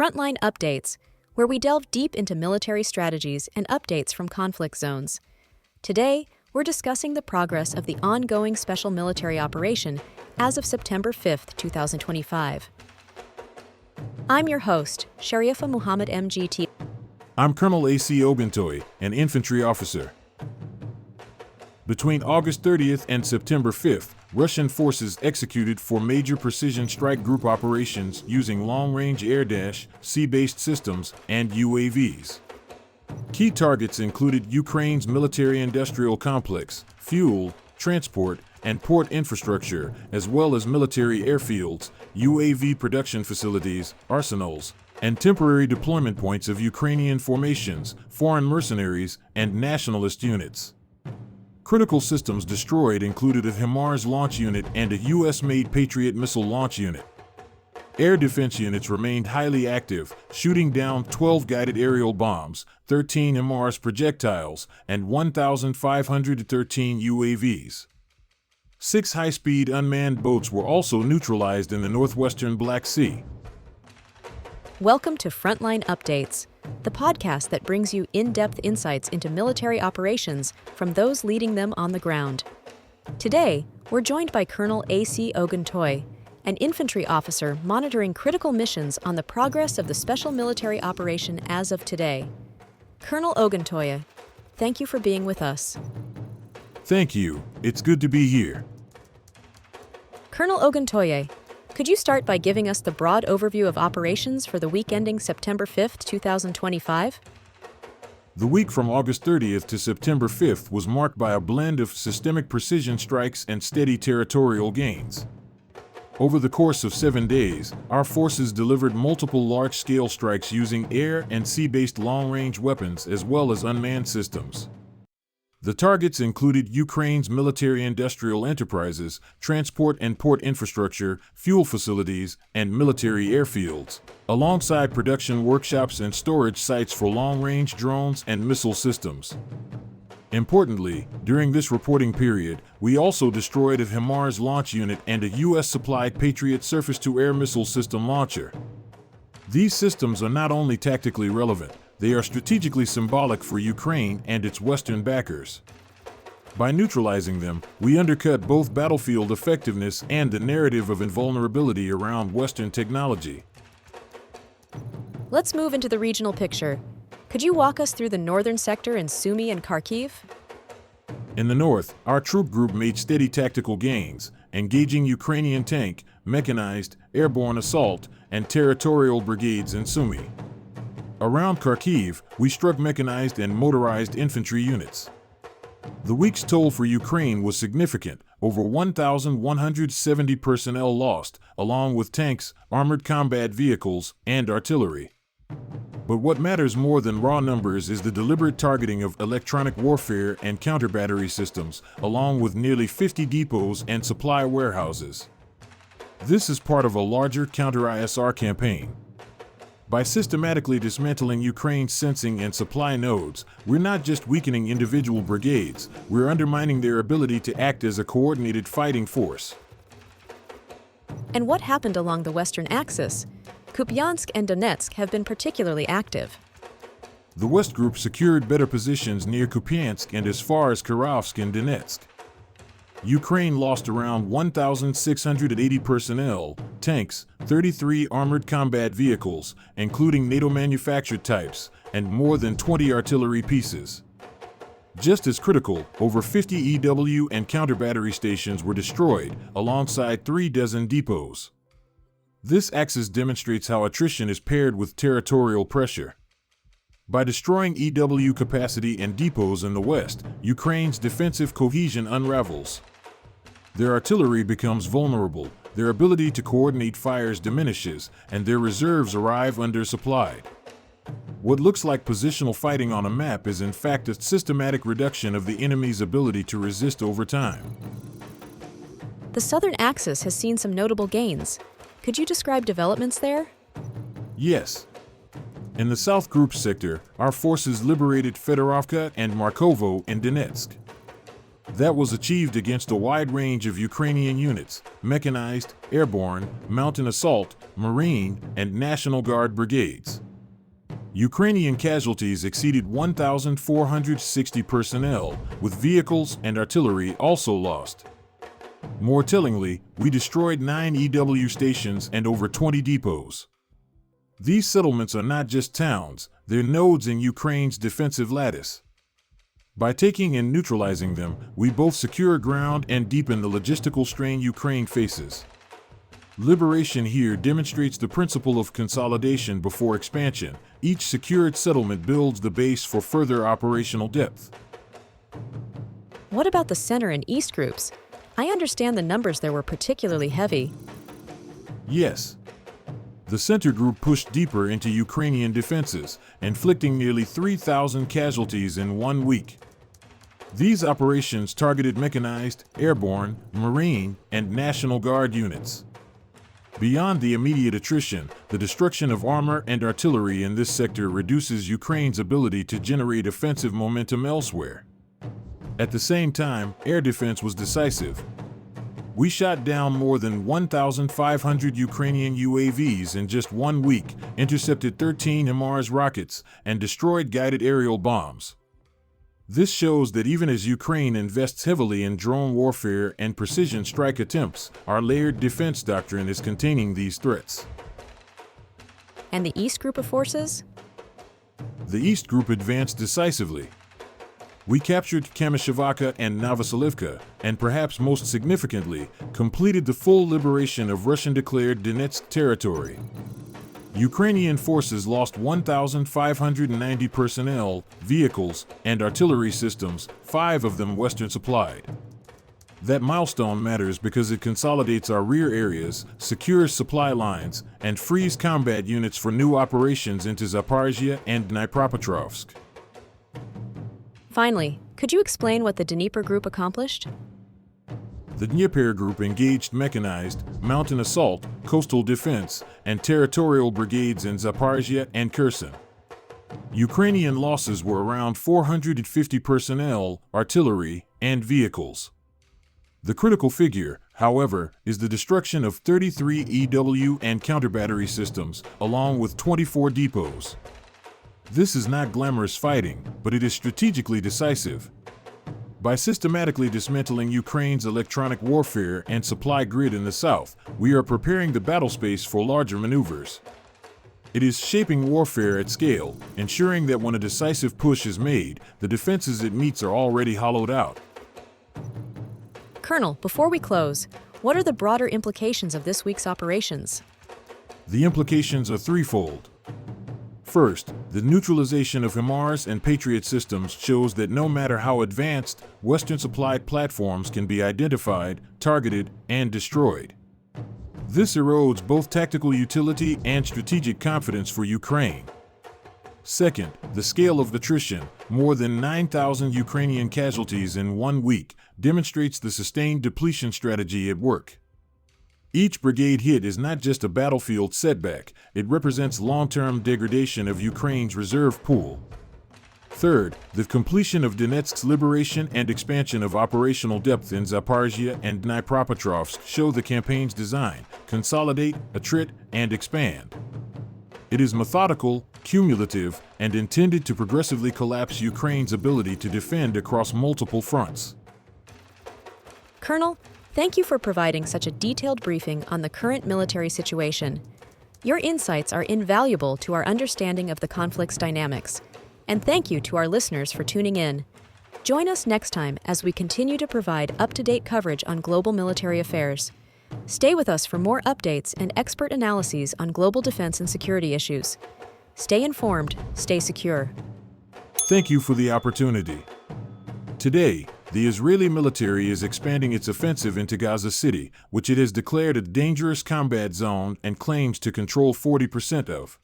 Frontline Updates, where we delve deep into military strategies and updates from conflict zones. Today, we're discussing the progress of the ongoing special military operation as of September 5, 2025. I'm your host, Sharifa Muhammad MGT. I'm Colonel A.C. Oguntoye, an infantry officer. Between August 30th and September 5th, Russian forces executed 4 major precision strike group operations using long-range air-sea-based systems and UAVs. Key targets included Ukraine's military-industrial complex, fuel, transport, and port infrastructure, as well as military airfields, UAV production facilities, arsenals, and temporary deployment points of Ukrainian formations, foreign mercenaries, and nationalist units. Critical systems destroyed included a HIMARS launch unit and a U.S.-made Patriot missile launch unit. Air defense units remained highly active, shooting down 12 guided aerial bombs, 13 HIMARS projectiles, and 1,513 UAVs. 6 high-speed unmanned boats were also neutralized in the northwestern Black Sea. Welcome to Frontline Updates, the podcast that brings you in-depth insights into military operations from those leading them on the ground. Today, we're joined by Colonel A.C. Oguntoye, an infantry officer monitoring critical missions on the progress of the special military operation as of today. Colonel Oguntoye, thank you for being with us. Thank you. It's good to be here. Colonel Oguntoye, could you start by giving us the broad overview of operations for the week ending September 5, 2025? The week from August 30th to September 5th was marked by a blend of systemic precision strikes and steady territorial gains. Over the course of 7 days, our forces delivered multiple large-scale strikes using air and sea-based long-range weapons as well as unmanned systems. The targets included Ukraine's military-industrial enterprises, transport and port infrastructure, fuel facilities, and military airfields, alongside production workshops and storage sites for long-range drones and missile systems. Importantly, during this reporting period, we also destroyed a HIMARS launch unit and a U.S.-supplied Patriot surface-to-air missile system launcher. These systems are not only tactically relevant, they are strategically symbolic for Ukraine and its Western backers. By neutralizing them, we undercut both battlefield effectiveness and the narrative of invulnerability around Western technology. Let's move into the regional picture. Could you walk us through the northern sector in Sumy and Kharkiv? In the north, our troop group made steady tactical gains, engaging Ukrainian tank, mechanized, airborne assault, and territorial brigades in Sumy. Around Kharkiv, we struck mechanized and motorized infantry units. The week's toll for Ukraine was significant, over 1,170 personnel lost, along with tanks, armored combat vehicles, and artillery. But what matters more than raw numbers is the deliberate targeting of electronic warfare and counter-battery systems, along with nearly 50 depots and supply warehouses. This is part of a larger counter-ISR campaign. By systematically dismantling Ukraine's sensing and supply nodes, we're not just weakening individual brigades, we're undermining their ability to act as a coordinated fighting force. And what happened along the western axis? Kupiansk and Donetsk have been particularly active. The West Group secured better positions near Kupiansk and as far as Kirovsk in Donetsk. Ukraine lost around 1,680 personnel, tanks, 33 armored combat vehicles, including NATO-manufactured types, and more than 20 artillery pieces. Just as critical, over 50 EW and counter-battery stations were destroyed, alongside 36 depots. This axis demonstrates how attrition is paired with territorial pressure. By destroying EW capacity and depots in the west, Ukraine's defensive cohesion unravels. Their artillery becomes vulnerable, their ability to coordinate fires diminishes, and their reserves arrive undersupplied. What looks like positional fighting on a map is in fact a systematic reduction of the enemy's ability to resist over time. The southern axis has seen some notable gains. Could you describe developments there? Yes. In the South Group sector, our forces liberated Fedorovka and Markovo in Donetsk. That was achieved against a wide range of Ukrainian units, mechanized, airborne, mountain assault, Marine, and National Guard brigades. Ukrainian casualties exceeded 1,460 personnel, with vehicles and artillery also lost. More tellingly, we destroyed 9 EW stations and over 20 depots. These settlements are not just towns, they're nodes in Ukraine's defensive lattice. By taking and neutralizing them, we both secure ground and deepen the logistical strain Ukraine faces. Liberation here demonstrates the principle of consolidation before expansion. Each secured settlement builds the base for further operational depth. What about the center and east groups? I understand the numbers there were particularly heavy. Yes. The center group pushed deeper into Ukrainian defenses, inflicting nearly 3,000 casualties in 1 week. These operations targeted mechanized, airborne, Marine, and National Guard units. Beyond the immediate attrition, the destruction of armor and artillery in this sector reduces Ukraine's ability to generate offensive momentum elsewhere. At the same time, air defense was decisive. We shot down more than 1,500 Ukrainian UAVs in just 1 week, intercepted 13 HIMARS rockets, and destroyed guided aerial bombs. This shows that even as Ukraine invests heavily in drone warfare and precision strike attempts, our layered defense doctrine is containing these threats. And the east group of forces? The east group advanced decisively. We captured Kamyshevakha and Novoselivka, and perhaps most significantly, completed the full liberation of Russian-declared Donetsk territory. Ukrainian forces lost 1,590 personnel, vehicles, and artillery systems, 5 of them Western supplied. That milestone matters because it consolidates our rear areas, secures supply lines, and frees combat units for new operations into Zaporizhia and Dnipropetrovsk. Finally, could you explain what the Dnieper Group accomplished? The Dnieper Group engaged mechanized, mountain assault, coastal defense, and territorial brigades in Zaporizhia and Kherson. Ukrainian losses were around 450 personnel, artillery, and vehicles. The critical figure, however, is the destruction of 33 EW and counter-battery systems, along with 24 depots. This is not glamorous fighting, but it is strategically decisive. By systematically dismantling Ukraine's electronic warfare and supply grid in the south, we are preparing the battle space for larger maneuvers. It is shaping warfare at scale, ensuring that when a decisive push is made, the defenses it meets are already hollowed out. Colonel, before we close, what are the broader implications of this week's operations? The implications are threefold. First, the neutralization of HIMARS and Patriot systems shows that no matter how advanced, Western-supplied platforms can be identified, targeted, and destroyed. This erodes both tactical utility and strategic confidence for Ukraine. Second, the scale of attrition, more than 9,000 Ukrainian casualties in 1 week, demonstrates the sustained depletion strategy at work. Each brigade hit is not just a battlefield setback, it represents long-term degradation of Ukraine's reserve pool. Third, the completion of Donetsk's liberation and expansion of operational depth in Zaporizhia and Dnipropetrovsk show the campaign's design: consolidate, attrit, and expand. It is methodical, cumulative, and intended to progressively collapse Ukraine's ability to defend across multiple fronts. Colonel, thank you for providing such a detailed briefing on the current military situation. Your insights are invaluable to our understanding of the conflict's dynamics. And thank you to our listeners for tuning in. Join us next time as we continue to provide up-to-date coverage on global military affairs. Stay with us for more updates and expert analyses on global defense and security issues. Stay informed, stay secure. Thank you for the opportunity. Today, the Israeli military is expanding its offensive into Gaza City, which it has declared a dangerous combat zone and claims to control 40% of.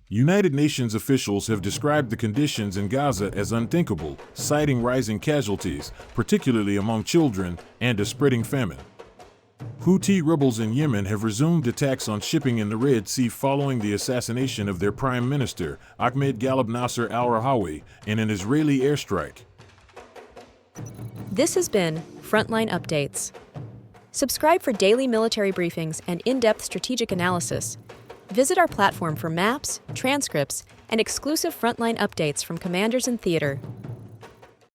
United Nations officials have described the conditions in Gaza as unthinkable, citing rising casualties, particularly among children, and a spreading famine. Houthi rebels in Yemen have resumed attacks on shipping in the Red Sea following the assassination of their Prime Minister, Ahmed Ghalib Nasser al-Rahawi, in an Israeli airstrike. This has been Frontline Updates. Subscribe for daily military briefings and in-depth strategic analysis. Visit our platform for maps, transcripts, and exclusive frontline updates from commanders in theater.